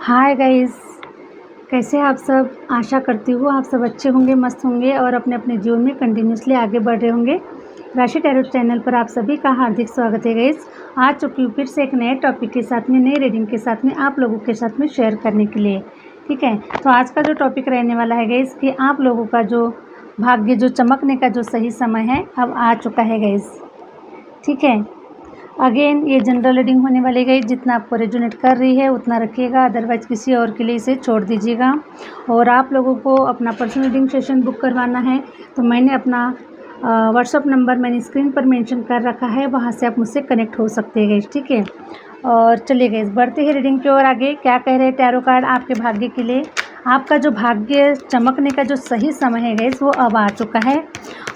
Hi guys, कैसे हैं आप सब। आशा करती हूँ आप सब अच्छे होंगे, मस्त होंगे और अपने अपने जीवन में कंटिन्यूसली आगे बढ़ रहे होंगे। राशि टैरो चैनल पर आप सभी का हार्दिक स्वागत है गाइस। आ चुकी हूँ फिर से एक नए टॉपिक के साथ में, नई रीडिंग के साथ में आप लोगों के साथ में शेयर करने के लिए। ठीक है, तो आज का जो टॉपिक रहने वाला है गाइस कि आप लोगों का जो भाग्य, जो चमकने का जो सही समय है अब आ चुका है गाइस। ठीक है, अगेन ये जनरल रीडिंग होने वाली गई, जितना आपको रेजोनेट कर रही है उतना रखिएगा, अदरवाइज़ किसी और के लिए इसे छोड़ दीजिएगा। और आप लोगों को अपना पर्सनल रीडिंग सेशन बुक करवाना है तो मैंने अपना व्हाट्सअप नंबर मैंने स्क्रीन पर मेंशन कर रखा है, वहाँ से आप मुझसे कनेक्ट हो सकते हैं गाइस। ठीक है, और चलिए गाइस बढ़ते हैं रीडिंग की ओर। आगे क्या कह रहे हैं टैरो कार्ड आपके भाग्य के लिए। आपका जो भाग्य चमकने का जो सही समय है गाइस वो अब आ चुका है,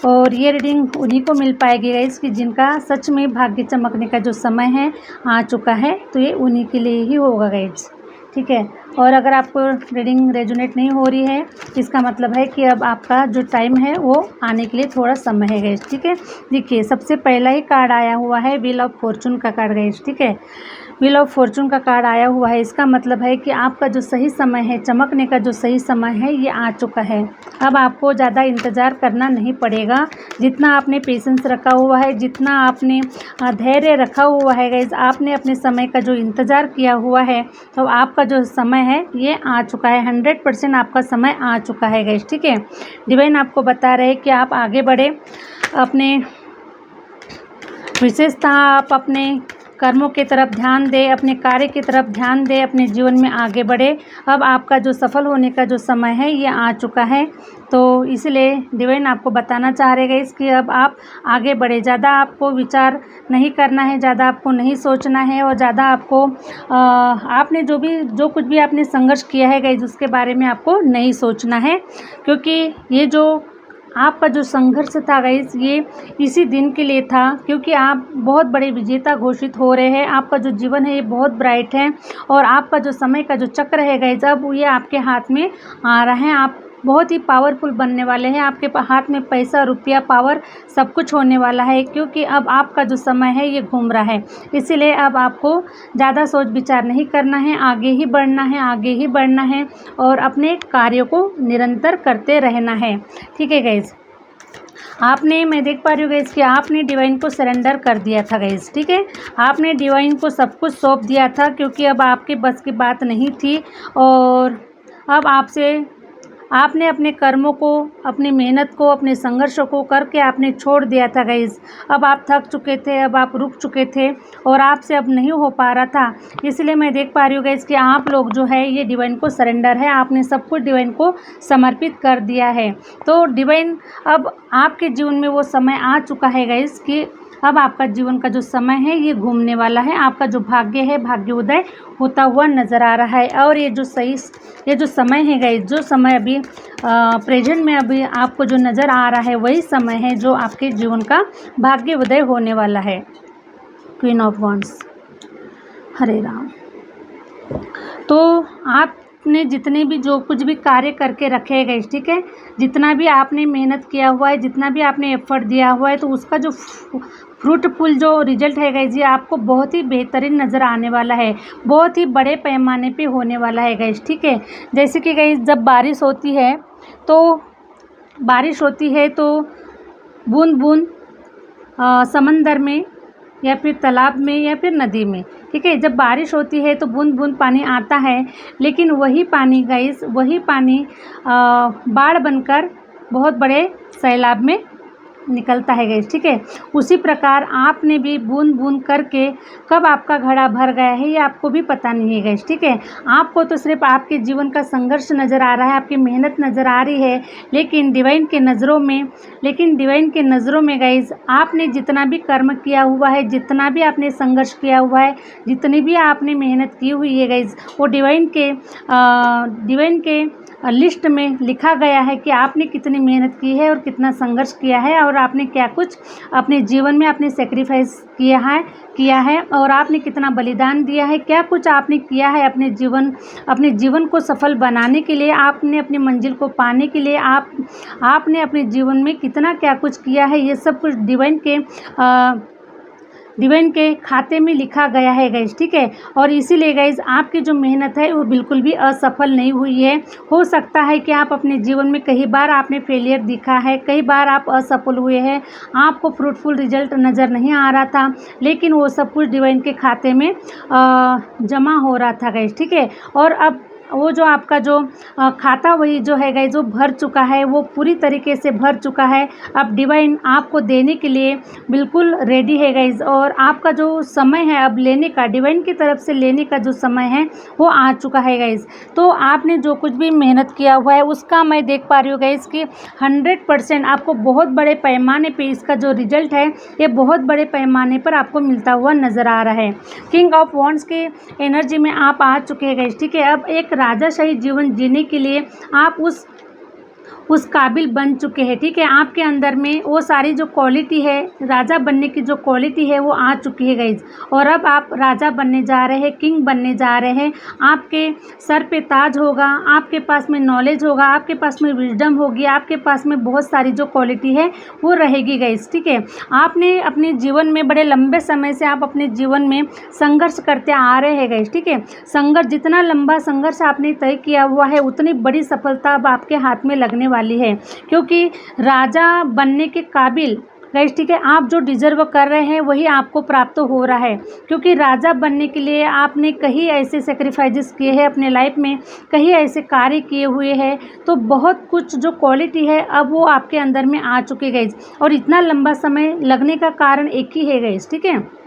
और ये रीडिंग उन्हीं को मिल पाएगी गाइस कि जिनका सच में भाग्य चमकने का जो समय है आ चुका है, तो ये उन्हीं के लिए ही होगा गाइस। ठीक है, और अगर आपको रीडिंग रेजोनेट नहीं हो रही है इसका मतलब है कि अब आपका जो टाइम है वो आने के लिए थोड़ा समय है गाइस। ठीक है, देखिए सबसे पहला ही कार्ड आया हुआ है व्हील ऑफ फॉर्चून का कार्ड गाइस। ठीक है, व्हील ऑफ फॉर्चून का कार्ड आया हुआ है, इसका मतलब है कि आपका जो सही समय है, चमकने का जो सही समय है ये आ चुका है। अब आपको ज़्यादा इंतज़ार करना नहीं पड़ेगा। जितना आपने पेशेंस रखा हुआ है, जितना आपने धैर्य रखा हुआ है गाइस, आपने अपने समय का जो इंतज़ार किया हुआ है, तो आपका जो समय है ये आ चुका है। 100% आपका समय आ चुका है गाइस। ठीक है, डिवाइन आपको बता रहे हैं कि आप आगे बढ़े, अपने विशेषता आप अपने कर्मों की तरफ ध्यान दें, अपने कार्य की तरफ ध्यान दें, अपने जीवन में आगे बढ़े। अब आपका जो सफल होने का जो समय है ये आ चुका है, तो इसलिए डिवाइन आपको बताना चाह रहे हैं कि अब आप आगे बढ़े। ज़्यादा आपको विचार नहीं करना है, ज़्यादा आपको नहीं सोचना है, और ज़्यादा आपको आपने जो कुछ भी आपने संघर्ष किया है गाइस उसके बारे में आपको नहीं सोचना है, क्योंकि ये जो आपका जो संघर्ष था गाइस ये इसी दिन के लिए था, क्योंकि आप बहुत बड़े विजेता घोषित हो रहे हैं। आपका जो जीवन है ये बहुत ब्राइट है, और आपका जो समय का जो चक्र है गाइस अब ये आपके हाथ में आ रहा है। आप बहुत ही पावरफुल बनने वाले हैं, आपके हाथ में पैसा, रुपया, पावर सब कुछ होने वाला है, क्योंकि अब आपका जो समय है ये घूम रहा है। इसीलिए अब आपको ज़्यादा सोच विचार नहीं करना है, आगे ही बढ़ना है, आगे ही बढ़ना है, और अपने कार्यों को निरंतर करते रहना है। ठीक है गाइस, आपने, मैं देख पा रही हूँ गाइस कि आपने डिवाइन को सरेंडर कर दिया था गाइस। ठीक है, आपने डिवाइन को सब कुछ सौंप दिया था, क्योंकि अब आपके बस की बात नहीं थी, और अब आपने अपने कर्मों को, अपनी मेहनत को, अपने संघर्षों को करके आपने छोड़ दिया था गाइस। अब आप थक चुके थे, अब आप रुक चुके थे, और आपसे अब नहीं हो पा रहा था। इसलिए मैं देख पा रही हूँ गाइस कि आप लोग जो है ये डिवाइन को सरेंडर है, आपने सब कुछ डिवाइन को समर्पित कर दिया है। तो डिवाइन अब आपके जीवन में वो समय आ चुका है गाइस कि अब आपका जीवन का जो समय है ये घूमने वाला है। आपका जो भाग्य है, भाग्य उदय होता हुआ नज़र आ रहा है, और ये जो समय है गाइस, जो समय अभी प्रेजेंट में अभी आपको जो नज़र आ रहा है वही समय है जो आपके जीवन का भाग्य उदय होने वाला है। क्वीन ऑफ वॉन्ड्स, हरे राम। तो आपने जितने भी जो कुछ भी कार्य करके रखे गए, ठीक है, जितना भी आपने मेहनत किया हुआ है, जितना भी आपने एफर्ट दिया हुआ है, तो उसका जो फ्रूटफुल जो रिजल्ट है गाइस ये आपको बहुत ही बेहतरीन नज़र आने वाला है, बहुत ही बड़े पैमाने पे होने वाला है गाइस। ठीक है, जैसे कि गाइस जब बारिश होती है तो बूंद बूंद समंदर में या फिर तालाब में या फिर नदी में, ठीक है, जब बारिश होती है तो बूंद बूंद पानी आता है, लेकिन वही पानी गाइस, वही पानी बाढ़ बनकर बहुत बड़े सैलाब में निकलता है गाइस। ठीक है, उसी प्रकार आपने भी बूंद बूंद करके कब आपका घड़ा भर गया है ये आपको भी पता नहीं है गाइस। ठीक है, आपको तो सिर्फ आपके जीवन का संघर्ष नज़र आ रहा है, आपकी मेहनत नज़र आ रही है, लेकिन डिवाइन के नज़रों में गाइस आपने जितना भी कर्म किया हुआ है, जितना भी आपने संघर्ष किया हुआ है, जितनी भी आपने मेहनत की हुई है गाइस, वो डिवाइन के लिस्ट में लिखा गया है कि आपने कितनी मेहनत की है और कितना संघर्ष किया है, और आपने क्या कुछ अपने जीवन में आपने सेक्रीफाइस किया है, और आपने कितना बलिदान दिया है, क्या कुछ आपने किया है अपने जीवन को सफल बनाने के लिए, आपने अपनी मंजिल को पाने के लिए आपने अपने जीवन में कितना क्या कुछ किया है, ये सब कुछ डिवाइन के डिवाइन के खाते में लिखा गया है गाइस, ठीक है। और इसीलिए गाइस आपकी जो मेहनत है वो बिल्कुल भी असफल नहीं हुई है। हो सकता है कि आप अपने जीवन में कई बार आपने फेलियर दिखा है, कई बार आप असफल हुए हैं, आपको फ्रूटफुल रिजल्ट नज़र नहीं आ रहा था, लेकिन वो सब कुछ डिवाइन के खाते में जमा हो रहा था गाइस, ठीक है। और अब वो जो आपका जो खाता वही जो है गाइस, जो भर चुका है, वो पूरी तरीके से भर चुका है। अब डिवाइन आपको देने के लिए बिल्कुल रेडी है गाइस, और आपका जो समय है अब लेने का, डिवाइन की तरफ से लेने का जो समय है वो आ चुका है गाइस। तो आपने जो कुछ भी मेहनत किया हुआ है उसका मैं देख पा रही हूँ गाइस कि 100% आपको बहुत बड़े पैमाने पे इसका जो रिजल्ट है ये बहुत बड़े पैमाने पर आपको मिलता हुआ नज़र आ रहा है। किंग ऑफ वॉन्ड्स के एनर्जी में आप आ चुके हैं गाइस, ठीक है। अब एक राजाशाही जीवन जीने के लिए आप उस काबिल बन चुके हैं, ठीक है। आपके अंदर में वो सारी जो क्वालिटी है, राजा बनने की जो क्वालिटी है वो आ चुकी है गाइज। और अब आप राजा बनने जा रहे हैं, किंग बनने जा रहे हैं। आपके सर पे ताज होगा, आपके पास में नॉलेज होगा, आपके पास में विजडम होगी, आपके पास में बहुत सारी जो क्वालिटी है वो रहेगी गाइज, ठीक है। आपने अपने जीवन में बड़े लंबे समय से आप अपने जीवन में संघर्ष करते आ रहे हैं गाइज, ठीक है। संघर्ष, जितना लंबा संघर्ष आपने तय किया हुआ है उतनी बड़ी सफलता अब आपके हाथ में लगने वाली है, क्योंकि राजा बनने के काबिल गाइस, ठीक है, आप जो डिजर्व कर रहे हैं वही आपको प्राप्त हो रहा है। क्योंकि राजा बनने के लिए आपने कई ऐसे सेक्रीफाइसेस किए हैं अपने लाइफ में, कई ऐसे कार्य किए हुए हैं, तो बहुत कुछ जो क्वालिटी है अब वो आपके अंदर में आ चुके गाइस। और इतना लंबा समय लगने का कारण एक ही है गाइस, ठीक है।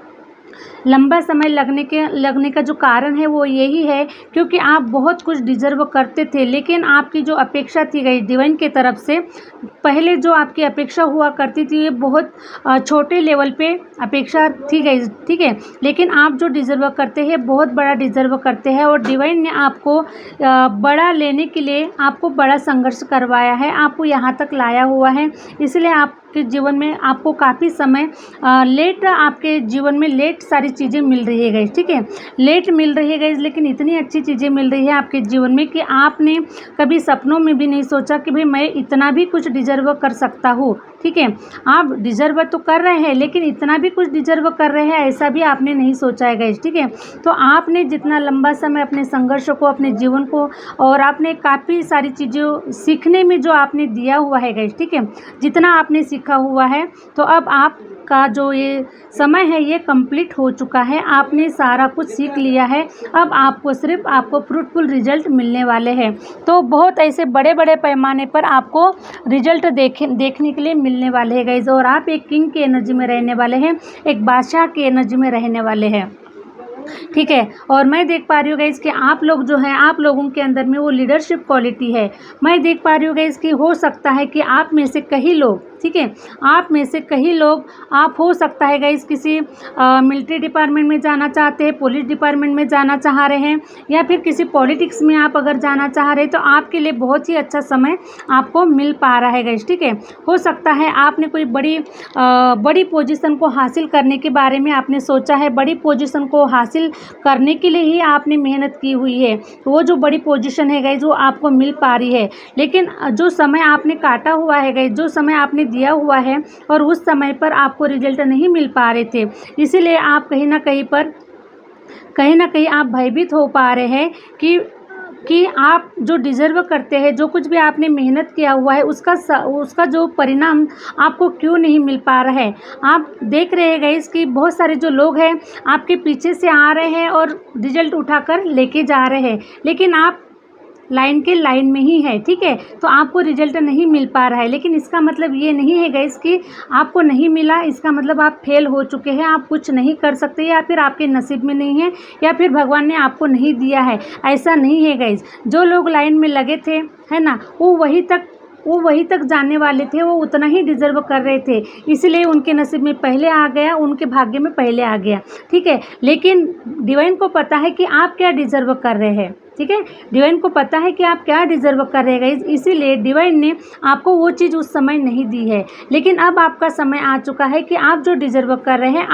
लंबा समय लगने का जो कारण है वो यही है क्योंकि आप बहुत कुछ डिजर्व करते थे, लेकिन आपकी जो अपेक्षा थी गई डिवाइन के तरफ से, पहले जो आपकी अपेक्षा हुआ करती थी ये बहुत छोटे लेवल पे अपेक्षा थी गई, ठीक है। लेकिन आप जो डिजर्व करते हैं बहुत बड़ा डिजर्व करते हैं, और डिवाइन ने आपको बड़ा लेने के लिए आपको बड़ा संघर्ष करवाया है, आपको यहाँ तक लाया हुआ है। इसलिए आपके जीवन में आपको काफ़ी समय लेट, आपके जीवन में लेट सारी चीज़ें मिल रही है गाइस, ठीक है। लेट मिल रही है गाइस, लेकिन इतनी अच्छी चीज़ें मिल रही है आपके जीवन में कि आपने कभी सपनों में भी नहीं सोचा कि भाई मैं इतना भी कुछ डिजर्व कर सकता हूँ, ठीक है। आप डिजर्व तो कर रहे हैं, लेकिन इतना भी कुछ डिजर्व कर रहे हैं ऐसा भी आपने नहीं सोचा है गाइस, ठीक है। तो आपने जितना लंबा समय अपने संघर्ष को, अपने जीवन को, और आपने काफ़ी सारी चीज़ें सीखने में जो आपने दिया हुआ है गाइस, ठीक है, जितना आपने सीखा हुआ है, तो अब आपका जो ये समय है ये कंप्लीट हो चुका है। आपने सारा कुछ सीख लिया है, अब आपको सिर्फ आपको फ्रूटफुल रिजल्ट मिलने वाले हैं। तो बहुत ऐसे बड़े बड़े पैमाने पर आपको रिजल्ट देखने के लिए मिलने वाले हैं गाइस, और आप एक किंग की एनर्जी में रहने वाले हैं, एक बादशाह की एनर्जी में रहने वाले हैं, ठीक है। और मैं देख पा रही हूँ गाइस कि आप लोग जो हैं, आप लोगों के अंदर में वो लीडरशिप क्वालिटी है। मैं देख पा रही हूँ गाइस कि हो सकता है कि आप में से कई लोग, ठीक है, आप में से कई लोग, आप हो सकता है गाइस किसी मिलिट्री डिपार्टमेंट में जाना चाहते हैं, पुलिस डिपार्टमेंट में जाना चाह रहे हैं, या फिर किसी पॉलिटिक्स में आप अगर जाना चाह रहे हैं, तो आपके लिए बहुत ही अच्छा समय आपको मिल पा रहा है गाइस, ठीक है। हो सकता है आपने कोई बड़ी पोजीशन को हासिल करने के बारे में आपने सोचा है, बड़ी पोजीशन को हासिल करने के लिए ही आपने मेहनत की हुई है, तो वो जो बड़ी पोजीशन है गाइस वो आपको मिल पा रही है। लेकिन जो समय आपने काटा हुआ है गाइस, जो समय आपने दिया हुआ है, और उस समय पर आपको रिजल्ट नहीं मिल पा रहे थे, इसीलिए आप कहीं ना कहीं आप भयभीत हो पा रहे हैं कि आप जो डिज़र्व करते हैं, जो कुछ भी आपने मेहनत किया हुआ है, उसका जो परिणाम आपको क्यों नहीं मिल पा रहा है। आप देख रहे हैं गाइस कि बहुत सारे जो लोग हैं आपके पीछे से आ रहे हैं और रिजल्ट उठाकर लेके जा रहे हैं, लेकिन आप लाइन में ही है, ठीक है, तो आपको रिजल्ट नहीं मिल पा रहा है। लेकिन इसका मतलब ये नहीं है गाइस कि आपको नहीं मिला, इसका मतलब आप फेल हो चुके हैं, आप कुछ नहीं कर सकते, या फिर आपके नसीब में नहीं है, या फिर भगवान ने आपको नहीं दिया है, ऐसा नहीं है गाइस। जो लोग लाइन में लगे थे, है ना, वो वहीं तक जाने वाले थे, वो उतना ही डिजर्व कर रहे थे, इसलिए उनके नसीब में पहले आ गया, उनके भाग्य में पहले आ गया, ठीक है। लेकिन डिवाइन को पता है कि आप क्या डिजर्व कर रहे हैं, ठीक है, डिवाइन को पता है कि आप क्या डिजर्व कर रहे हैं, इसीलिए डिवाइन ने आपको वो चीज़ उस समय नहीं दी है। लेकिन अब आपका समय आ चुका है कि आप जो डिजर्व कर रहे हैं,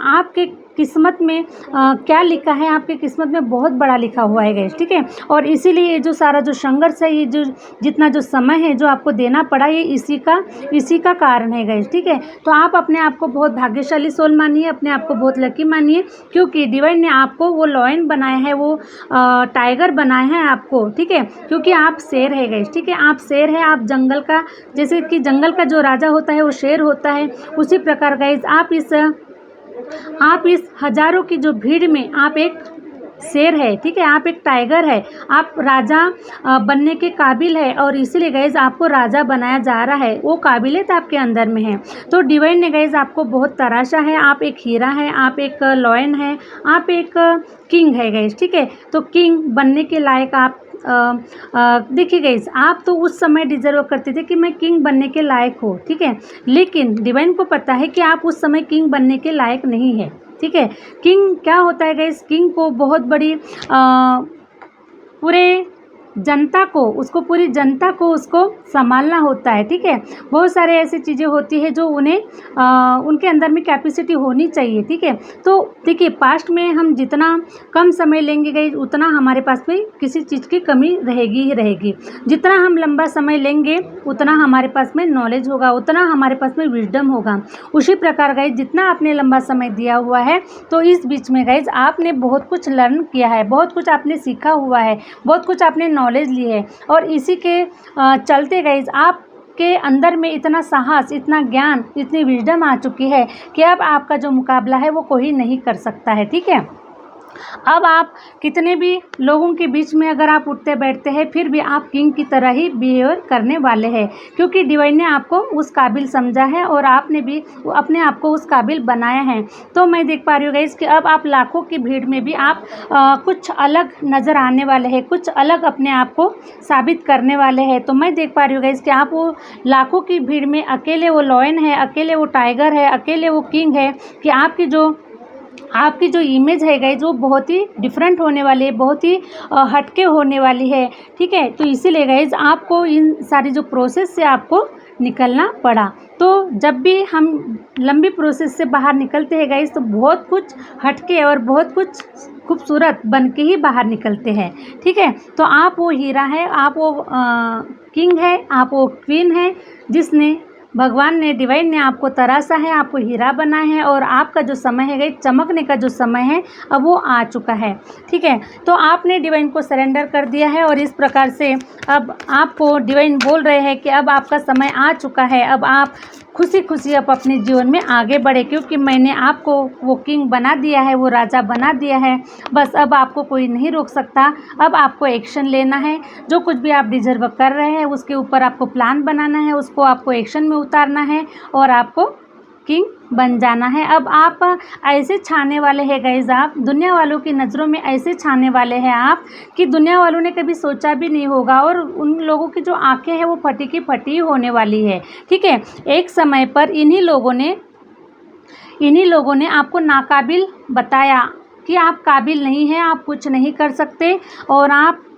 आपके किस्मत में क्या लिखा है, आपकी किस्मत में बहुत बड़ा लिखा हुआ है गाइस, ठीक है। और इसीलिए ये जो सारा जो संघर्ष है, ये जो जितना जो समय है जो आपको देना पड़ा, ये इसी का कारण है गाइस, ठीक है। तो आप अपने आप को बहुत भाग्यशाली सोल मानिए, अपने आप को बहुत लकी मानिए, क्योंकि डिवाइन ने आपको वो लॉयन बनाया है, वो टाइगर बनाया है आपको, ठीक है। क्योंकि आप शेर है गाइस, ठीक है। आप शेर है, आप जंगल का, जैसे कि जंगल का जो राजा होता है वो शेर होता है, उसी प्रकार गाइस आप इस हजारों की जो भीड़ में आप एक शेर है, ठीक है। आप एक टाइगर है, आप राजा बनने के काबिल है, और इसीलिए गाइस आपको राजा बनाया जा रहा है, वो काबिलियत आपके अंदर में है। तो डिवाइन ने गाइस आपको बहुत तराशा है, आप एक हीरा है, आप एक लॉयन है, आप एक किंग है गाइस, ठीक है। तो किंग बनने के लायक आप देखिए गाइस, आप तो उस समय डिजर्व करते थे कि मैं किंग बनने के लायक हूँ, ठीक है। लेकिन डिवाइन को पता है कि आप उस समय किंग बनने के लायक नहीं है, ठीक है। किंग क्या होता है गाइस, किंग को बहुत बड़ी पूरे जनता को, पूरी जनता को उसको संभालना होता है, ठीक है। बहुत सारे ऐसी चीज़ें होती है जो उन्हें उनके अंदर में कैपेसिटी होनी चाहिए, ठीक है। तो देखिए, पास्ट में हम जितना कम समय लेंगे गाइस, उतना हमारे पास में किसी चीज़ की कमी रहेगी ही रहेगी। जितना हम लंबा समय लेंगे, उतना हमारे पास में नॉलेज होगा, उतना हमारे पास में विजडम होगा। उसी प्रकार गाइस, जितना आपने लंबा समय दिया हुआ है, तो इस बीच में गाइस आपने बहुत कुछ लर्न किया है, बहुत कुछ आपने सीखा हुआ है, बहुत कुछ आपने नॉलेज ली है, और इसी के चलते गाइस आप के अंदर में इतना साहस, इतना ज्ञान, इतनी विजडम आ चुकी है कि अब आपका जो मुकाबला है वो कोई नहीं कर सकता है, ठीक है। अब आप कितने भी लोगों के बीच में अगर आप उठते बैठते हैं, फिर भी आप किंग की तरह ही बिहेव करने वाले हैं, क्योंकि डिवाइन ने आपको उस काबिल समझा है, और आपने भी अपने आप को उस काबिल बनाया है। तो मैं देख पा रही हूँ गाइस कि अब आप लाखों की भीड़ में भी आप कुछ अलग नज़र आने वाले हैं, कुछ अलग अपने आप को साबित करने वाले हैं। तो मैं देख पा रही हूँ गाइस कि आप वो लाखों की भीड़ में अकेले वो लॉयन है, अकेले वो टाइगर है, अकेले वो किंग है, कि आपकी जो इमेज है गाइस वो बहुत ही डिफरेंट होने वाली है, बहुत ही हटके होने वाली है, ठीक है। तो इसीलिए गाइस आपको इन सारी जो प्रोसेस से आपको निकलना पड़ा। तो जब भी हम लंबी प्रोसेस से बाहर निकलते हैं गाइस, तो बहुत कुछ हटके और बहुत कुछ खूबसूरत बन के ही बाहर निकलते हैं, ठीक है। तो आप वो हीरा है, आप वो किंग है, आप वो क्वीन है, जिसने भगवान ने, डिवाइन ने आपको तराशा है, आपको हीरा बनाया है, और आपका जो समय है गाइस, चमकने का जो समय है, अब वो आ चुका है, ठीक है। तो आपने डिवाइन को सरेंडर कर दिया है, और इस प्रकार से अब आपको डिवाइन बोल रहे हैं कि अब आपका समय आ चुका है, अब आप खुशी खुशी अब अपने जीवन में आगे बढ़े, क्योंकि मैंने आपको वो किंग बना दिया है, वो राजा बना दिया है। बस अब आपको कोई नहीं रोक सकता, अब आपको एक्शन लेना है। जो कुछ भी आप डिजर्व कर रहे हैं, उसके ऊपर आपको प्लान बनाना है, उसको आपको एक्शन में उतारना है, और आपको किंग बन जाना है। अब आप ऐसे छाने वाले हैं गाइस, आप दुनिया वालों की नज़रों में ऐसे छाने वाले हैं आप, कि दुनिया वालों ने कभी सोचा भी नहीं होगा, और उन लोगों की जो आंखें हैं वो फटी की फटी होने वाली है, ठीक है। एक समय पर इन्हीं लोगों ने आपको नाकाबिल बताया कि आप काबिल नहीं हैं, आप कुछ नहीं कर सकते, और आप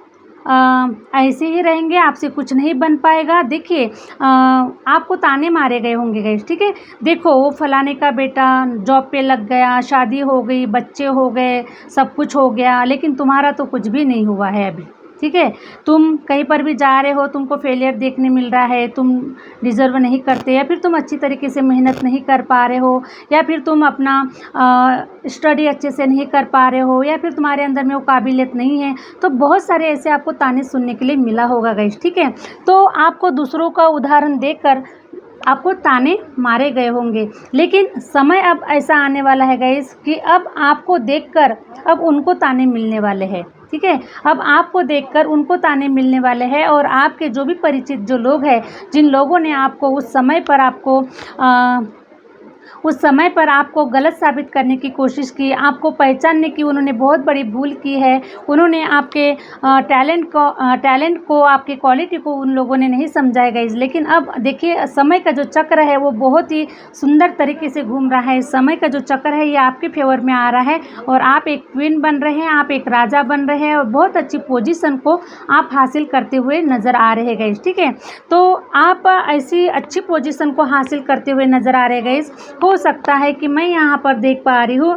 ऐसे ही रहेंगे, आपसे कुछ नहीं बन पाएगा। देखिए, आपको ताने मारे गए होंगे गाइस, ठीक है। देखो, वो फलाने का बेटा जॉब पे लग गया, शादी हो गई, बच्चे हो गए, सब कुछ हो गया, लेकिन तुम्हारा तो कुछ भी नहीं हुआ है अभी, ठीक है। तुम कहीं पर भी जा रहे हो, तुमको फेलियर देखने मिल रहा है, तुम डिज़र्व नहीं करते, या फिर तुम अच्छी तरीके से मेहनत नहीं कर पा रहे हो, या फिर तुम अपना स्टडी अच्छे से नहीं कर पा रहे हो, या फिर तुम्हारे अंदर में वो काबिलियत नहीं है। तो बहुत सारे ऐसे आपको ताने सुनने के लिए मिला होगा गाइस, ठीक है। तो आपको दूसरों का उदाहरण देकर आपको ताने मारे गए होंगे, लेकिन समय अब ऐसा आने वाला है गाइस कि अब आपको देखकर अब उनको ताने मिलने वाले हैं, ठीक है। अब आपको देखकर उनको ताने मिलने वाले हैं, और आपके जो भी परिचित जो लोग हैं, जिन लोगों ने आपको उस समय पर आपको गलत साबित करने की कोशिश की, आपको पहचानने की उन्होंने बहुत बड़ी भूल की है। उन्होंने आपके टैलेंट को, आपकी क्वालिटी को उन लोगों ने नहीं समझा गाइस। लेकिन अब देखिए, समय का जो चक्र है वो बहुत ही सुंदर तरीके से घूम रहा है। समय का जो चक्र है ये आपके फेवर में आ रहा है, और आप एक क्वीन बन रहे हैं, आप एक राजा बन रहे हैं, और बहुत अच्छी पोजीशन को आप हासिल करते हुए नज़र आ रहे हैं गाइस, ठीक है। तो आप ऐसी अच्छी पोजीशन को हासिल करते हुए नज़र आ रहे हैं गाइस। हो सकता है कि मैं यहाँ पर देख पा रही हूँ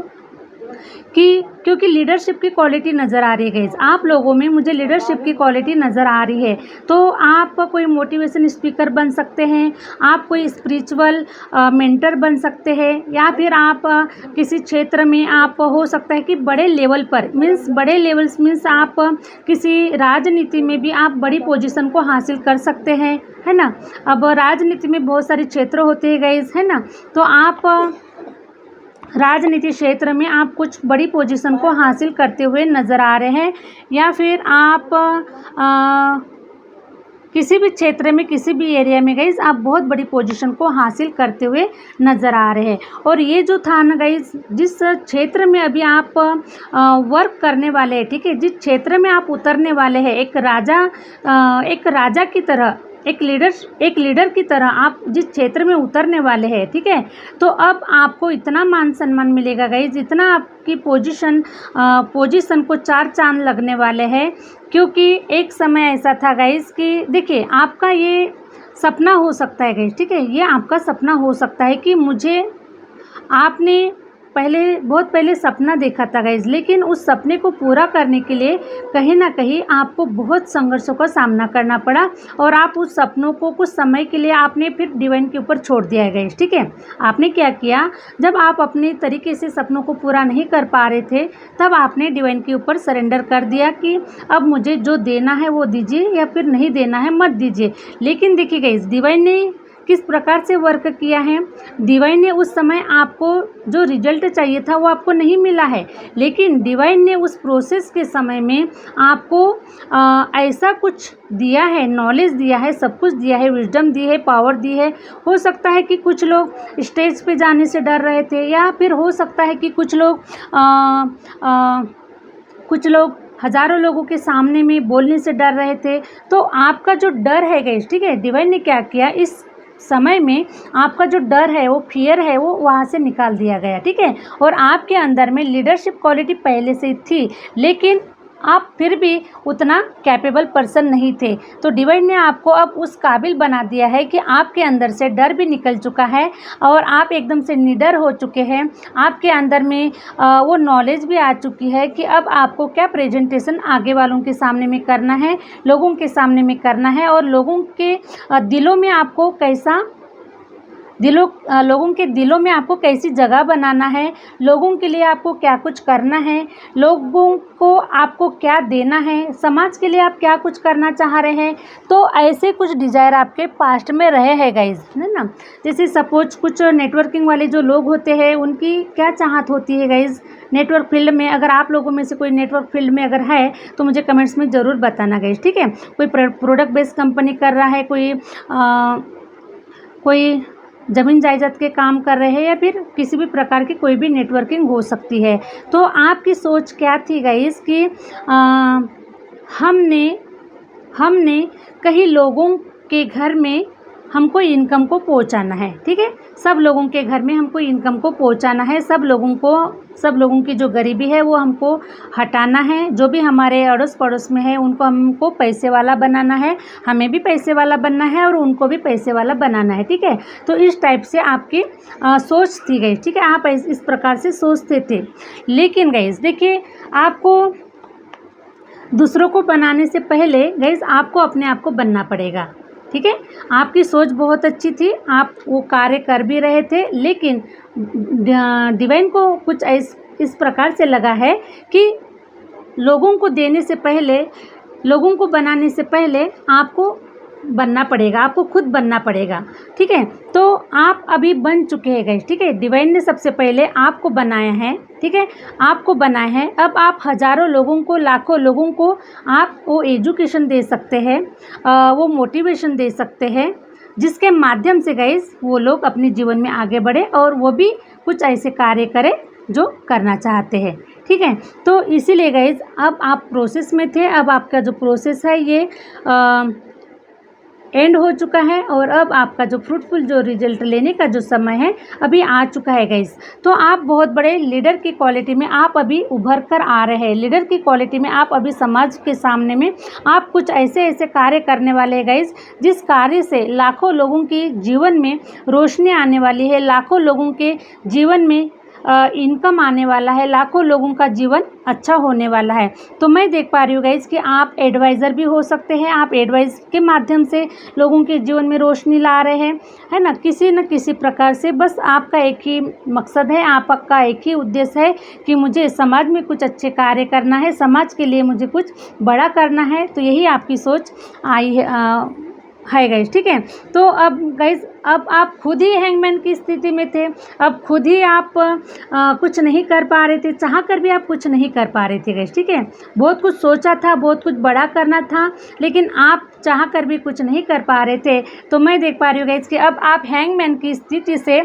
कि क्योंकि लीडरशिप की क्वालिटी नज़र आ रही है गाइस, आप लोगों में मुझे लीडरशिप की क्वालिटी नज़र आ रही है। तो आप कोई मोटिवेशन स्पीकर बन सकते हैं, आप कोई स्पिरिचुअल मेंटर बन सकते हैं, या फिर आप किसी क्षेत्र में आप हो सकता है कि बड़े लेवल पर बड़े लेवल्स मीन्स आप किसी राजनीति में भी आप बड़ी पोजीशन को हासिल कर सकते हैं, है ना। अब राजनीति में बहुत सारे क्षेत्र होते हैं गाइस, है ना। तो आप राजनीति क्षेत्र में आप कुछ बड़ी पोजीशन को हासिल करते हुए नज़र आ रहे हैं, या फिर आप किसी भी क्षेत्र में किसी भी एरिया में गाइस आप बहुत बड़ी पोजीशन को हासिल करते हुए नज़र आ रहे हैं। और ये जो था ना गाइस, जिस क्षेत्र में अभी आप वर्क करने वाले हैं, ठीक है, जिस क्षेत्र में आप उतरने वाले हैं, एक राजा की तरह, एक लीडर की तरह आप जिस क्षेत्र में उतरने वाले हैं, ठीक है, तो अब आपको इतना मान सम्मान मिलेगा गाइस, इतना आपकी पोजीशन को 4 चांद लगने वाले हैं। क्योंकि एक समय ऐसा था गाइस कि देखिए, आपका ये सपना हो सकता है गाइस, ठीक है, ये आपका सपना हो सकता है कि आपने बहुत पहले सपना देखा था गाइस, लेकिन उस सपने को पूरा करने के लिए कहीं ना कहीं आपको बहुत संघर्षों का सामना करना पड़ा, और आप उस सपनों को कुछ समय के लिए आपने फिर डिवाइन के ऊपर छोड़ दिया है गाइस, ठीक है। आपने क्या किया, जब आप अपने तरीके से सपनों को पूरा नहीं कर पा रहे थे, तब आपने डिवाइन के ऊपर सरेंडर कर दिया कि अब मुझे जो देना है वो दीजिए, या फिर नहीं देना है मत दीजिए। लेकिन देखिए गाइस, डिवाइन ने किस प्रकार से वर्क किया है। डिवाइन ने उस समय आपको जो रिजल्ट चाहिए था वो आपको नहीं मिला है, लेकिन डिवाइन ने उस प्रोसेस के समय में आपको ऐसा कुछ दिया है, नॉलेज दिया है, सब कुछ दिया है, विजडम दी है, पावर दी है। हो सकता है कि कुछ लोग स्टेज पे जाने से डर रहे थे, या फिर हो सकता है कि कुछ लोग हज़ारों लोगों के सामने में बोलने से डर रहे थे। तो आपका जो डर है गाइस, ठीक है, डिवाइन ने क्या किया, इस समय में आपका जो डर है, वो फियर है, वो वहाँ से निकाल दिया गया, ठीक है। और आपके अंदर में लीडरशिप क्वालिटी पहले से थी, लेकिन आप फिर भी उतना कैपेबल पर्सन नहीं थे। तो डिवाइन ने आपको अब उस काबिल बना दिया है कि आपके अंदर से डर भी निकल चुका है, और आप एकदम से निडर हो चुके हैं। आपके अंदर में वो नॉलेज भी आ चुकी है कि अब आपको क्या प्रेजेंटेशन आगे वालों के सामने में करना है, लोगों के सामने में करना है, और लोगों के दिलों में आपको लोगों के दिलों में आपको कैसी जगह बनाना है, लोगों के लिए आपको क्या कुछ करना है, लोगों को आपको क्या देना है, समाज के लिए आप क्या कुछ करना चाह रहे हैं। तो ऐसे कुछ डिज़ायर आपके पास्ट में रहे हैं गाइज, है ना। जैसे सपोज कुछ नेटवर्किंग वाले जो लोग होते हैं, उनकी क्या चाहत होती है गाइज नेटवर्क फील्ड में। अगर आप लोगों में से कोई नेटवर्क फील्ड में अगर है तो मुझे कमेंट्स में ज़रूर बताना गाइज, ठीक है। कोई प्रोडक्ट बेस्ड कंपनी कर रहा है, कोई ज़मीन जायदाद के काम कर रहे हैं, या फिर किसी भी प्रकार की कोई भी नेटवर्किंग हो सकती है। तो आपकी सोच क्या थी गाइस कि हमने कहीं लोगों के घर में हमको इनकम को पहुंचाना है, ठीक है। सब लोगों के घर में हमको इनकम को पहुंचाना है, सब लोगों की जो गरीबी है वो हमको हटाना है, जो भी हमारे अड़ोस पड़ोस में है उनको हमको पैसे वाला बनाना है, हमें भी पैसे वाला बनना है और उनको भी पैसे वाला बनाना है, ठीक है। तो इस टाइप से आपकी सोच थी गाइस, ठीक है, आप इस प्रकार से सोचते थे। लेकिन गाइस देखिए, आपको दूसरों को बनाने से पहले गाइस आपको अपने आप को बनना पड़ेगा, ठीक है। आपकी सोच बहुत अच्छी थी, आप वो कार्य कर भी रहे थे, लेकिन डिवाइन को कुछ इस प्रकार से लगा है कि लोगों को देने से पहले, लोगों को बनाने से पहले आपको बनना पड़ेगा, आपको खुद बनना पड़ेगा, ठीक है। तो आप अभी बन चुके हैं गाइस, ठीक है। डिवाइन ने सबसे पहले आपको बनाया है, ठीक है, आपको बनाया है। अब आप हज़ारों लोगों को, लाखों लोगों को आप वो एजुकेशन दे सकते हैं, वो मोटिवेशन दे सकते हैं, जिसके माध्यम से गाइस वो लोग अपने जीवन में आगे बढ़े और वो भी कुछ ऐसे कार्य करें जो करना चाहते हैं, ठीक है। तो इसीलिए गाइस अब आप प्रोसेस में थे, अब आपका जो प्रोसेस है ये एंड हो चुका है, और अब आपका जो फ्रूटफुल जो रिजल्ट लेने का जो समय है अभी आ चुका है गाइस। तो आप बहुत बड़े लीडर की क्वालिटी में आप अभी उभर कर आ रहे हैं। लीडर की क्वालिटी में आप अभी समाज के सामने में आप कुछ ऐसे कार्य करने वाले हैं गाइस, जिस कार्य से लाखों लोगों के जीवन में रोशनी आने वाली है, लाखों लोगों के जीवन में इनकम आने वाला है, लाखों लोगों का जीवन अच्छा होने वाला है। तो मैं देख पा रही हूँ गाइस कि आप एडवाइज़र भी हो सकते हैं, आप एडवाइस के माध्यम से लोगों के जीवन में रोशनी ला रहे हैं, है ना, किसी न किसी प्रकार से। बस आपका एक ही मकसद है, आपका एक ही उद्देश्य है कि मुझे समाज में कुछ अच्छे कार्य करना है, समाज के लिए मुझे कुछ बड़ा करना है। तो यही आपकी सोच आई है गाइस, ठीक है। तो अब गाइस, अब आप खुद ही हैंगमैन की स्थिति में थे, अब खुद ही आप कुछ नहीं कर पा रहे थे, चाह कर भी आप कुछ नहीं कर पा रहे थे गाइस, ठीक है। बहुत कुछ सोचा था, बहुत कुछ बड़ा करना था, लेकिन आप चाह कर भी कुछ नहीं कर पा रहे थे। तो मैं देख पा रही हूँ गाइस कि अब आप हैंगमैन की स्थिति से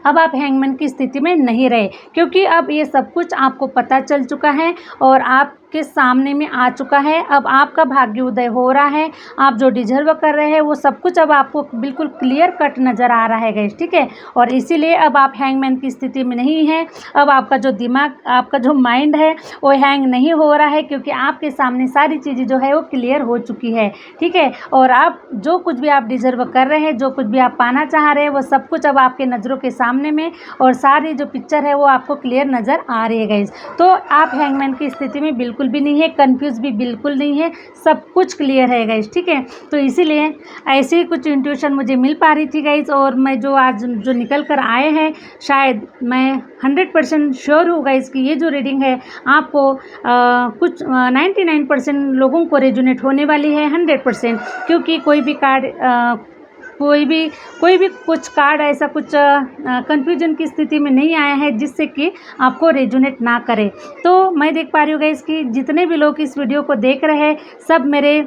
अब आप हैंगमैन की स्थिति में नहीं रहे, क्योंकि अब ये सब कुछ आपको पता चल चुका है और आपके सामने में आ चुका है। अब आपका भाग्य उदय हो रहा है, आप जो डिजर्व कर रहे हैं वो सब कुछ अब आपको बिल्कुल क्लियर कट नज़र आ रहा है गाइस, ठीक है। और इसीलिए अब आप हैंगमैन की स्थिति में नहीं हैं। अब आपका जो दिमाग, आपका जो माइंड है वो हैंग नहीं हो रहा है, क्योंकि आपके सामने सारी चीज़ें जो है वो क्लियर हो चुकी है, ठीक है। और आप जो कुछ भी आप डिजर्व कर रहे हैं, जो कुछ भी आप पाना चाह रहे हैं, वो सब कुछ अब आपके नज़रों के सामने में, और सारी जो पिक्चर है वो आपको क्लियर नज़र आ रही है गाइस। तो आप हैंगमैन की स्थिति में बिल्कुल भी नहीं है, कंफ्यूज भी बिल्कुल नहीं है, सब कुछ क्लियर है गाइस, ठीक है। तो इसीलिए ऐसे ही कुछ इंट्यूशन मुझे मिल पा रही थी गाइस, और मैं जो आज जो निकल कर आए हैं, शायद मैं 100% श्योर हूँ गाइस कि ये जो रीडिंग है आपको कुछ 99% लोगों को रेजोनेट होने वाली है, 100%, क्योंकि कोई भी कार्ड कोई भी कुछ कार्ड ऐसा कुछ कन्फ्यूजन की स्थिति में नहीं आया है जिससे कि आपको रेजोनेट ना करे। तो मैं देख पा रही हूँ गाइस कि जितने भी लोग इस वीडियो को देख रहे हैं, सब मेरे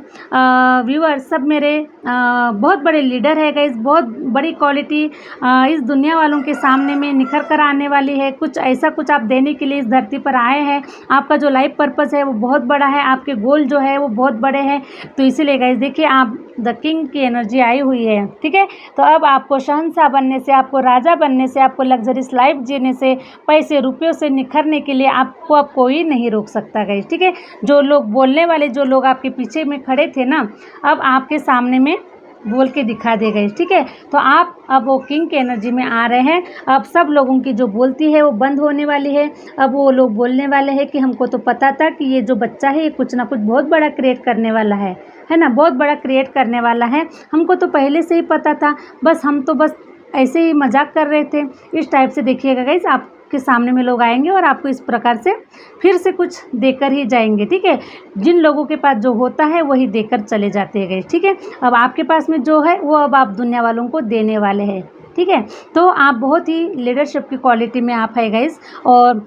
व्यूअर्स, सब मेरे बहुत बड़े लीडर है गाइस, बहुत बड़ी क्वालिटी इस दुनिया वालों के सामने में निखर कर आने वाली है। कुछ ऐसा कुछ आप देने के लिए इस धरती पर आए हैं, आपका जो लाइफ पर्पस है वो बहुत बड़ा है, आपके गोल जो है वो बहुत बड़े हैं। तो इसीलिए गाइस देखिए, आप द किंग की एनर्जी आई हुई है, ठीक है। तो अब आपको शहंशाह बनने से, आपको राजा बनने से, आपको लग्जरियस लाइफ जीने से, पैसे रुपयों से निखरने के लिए आपको अब कोई नहीं रोक सकता गाइस, ठीक है। जो लोग बोलने वाले, जो लोग आपके पीछे में खड़े थे ना, अब आपके सामने में बोल के दिखा दे गाइस, ठीक है। तो आप अब वो किंग की एनर्जी में आ रहे हैं। अब सब लोगों की जो बोलती है वो बंद होने वाली है। अब वो लोग बोलने वाले हैं कि हमको तो पता था कि ये जो बच्चा है ये कुछ ना कुछ बहुत बड़ा क्रिएट करने वाला है ना, बहुत बड़ा क्रिएट करने वाला है, हमको तो पहले से ही पता था, बस हम तो बस ऐसे ही मजाक कर रहे थे। इस टाइप से देखिएगा गाइस, आपके सामने में लोग आएंगे और आपको इस प्रकार से फिर से कुछ देकर ही जाएंगे, ठीक है। जिन लोगों के पास जो होता है वही देकर चले जाते हैं गाइस, ठीक है। अब आपके पास में जो है वो अब आप दुनिया वालों को देने वाले हैं, ठीक है। तो आप बहुत ही लीडरशिप की क्वालिटी में आप है गाइस, और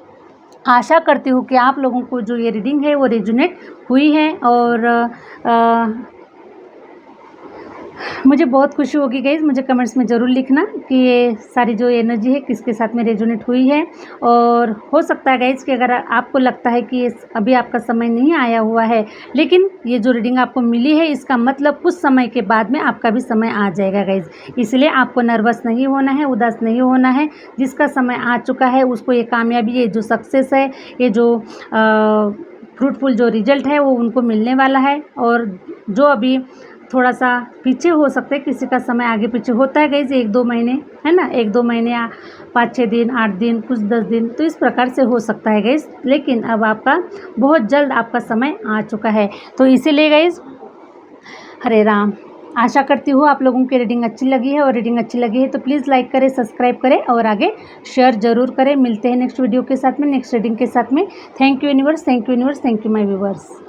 आशा करती हूँ कि आप लोगों को जो ये रीडिंग है वो रेजोनेट हुई है। और मुझे बहुत खुशी होगी गाइज़, मुझे कमेंट्स में ज़रूर लिखना कि ये सारी जो एनर्जी है किसके साथ में रेजोनेट हुई है। और हो सकता है गाइज़ कि अगर आपको लगता है कि ये अभी आपका समय नहीं आया हुआ है, लेकिन ये जो रीडिंग आपको मिली है इसका मतलब कुछ समय के बाद में आपका भी समय आ जाएगा गाइज़। इसलिए आपको नर्वस नहीं होना है, उदास नहीं होना है। जिसका समय आ चुका है उसको ये कामयाबी, ये जो सक्सेस है, ये जो फ्रूटफुल जो रिजल्ट है वो उनको मिलने वाला है। और जो अभी थोड़ा सा पीछे हो सकता है, किसी का समय आगे पीछे होता है गाइज, 1-2 महीने, है ना, 1-2 महीने या 5-6 दिन, 8 दिन, कुछ 10 दिन, तो इस प्रकार से हो सकता है गाइज। लेकिन अब आपका बहुत जल्द आपका समय आ चुका है। तो इसीलिए गाइज, हरे राम, आशा करती हूँ आप लोगों की रीडिंग अच्छी लगी है, और रीडिंग अच्छी लगी है तो प्लीज़ लाइक करें, सब्सक्राइब करें और आगे शेयर ज़रूर करें। मिलते हैं नेक्स्ट वीडियो के साथ में, नेक्स्ट रीडिंग के साथ में। Thank you universe, thank you universe, thank you my viewers.